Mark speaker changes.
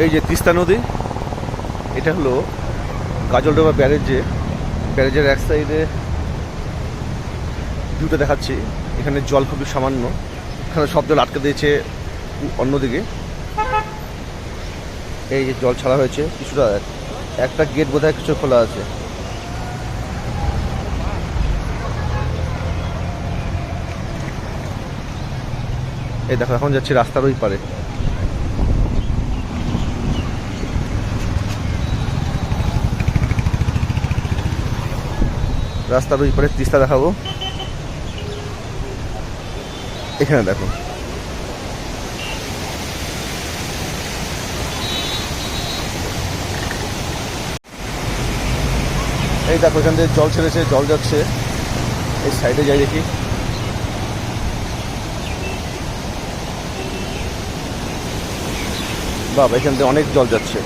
Speaker 1: এই যে তিস্তা নদী, এটা হলো গাজলডোবা ব্যারেজের এক সাইডে ভিউটা দেখাচ্ছি। এখানে জল খুবই সামান্য, এখানে সব জল আটকে দিয়েছে অন্যদিকে। এই যে জল ছাড়া হয়েছে কিছুটা, একটা গেট বোধহয় কিছু খোলা আছে। এই দেখো এখন যাচ্ছি রাস্তার ওই পারে। রাস্তার ওই পারে তিস্তা দেখাবো। এখানে দেখো, এই দেখো এখান থেকে জল ছেড়েছে, জল যাচ্ছে। এই সাইডে যাই দেখি। বাবা, এখান থেকে অনেক জল যাচ্ছে।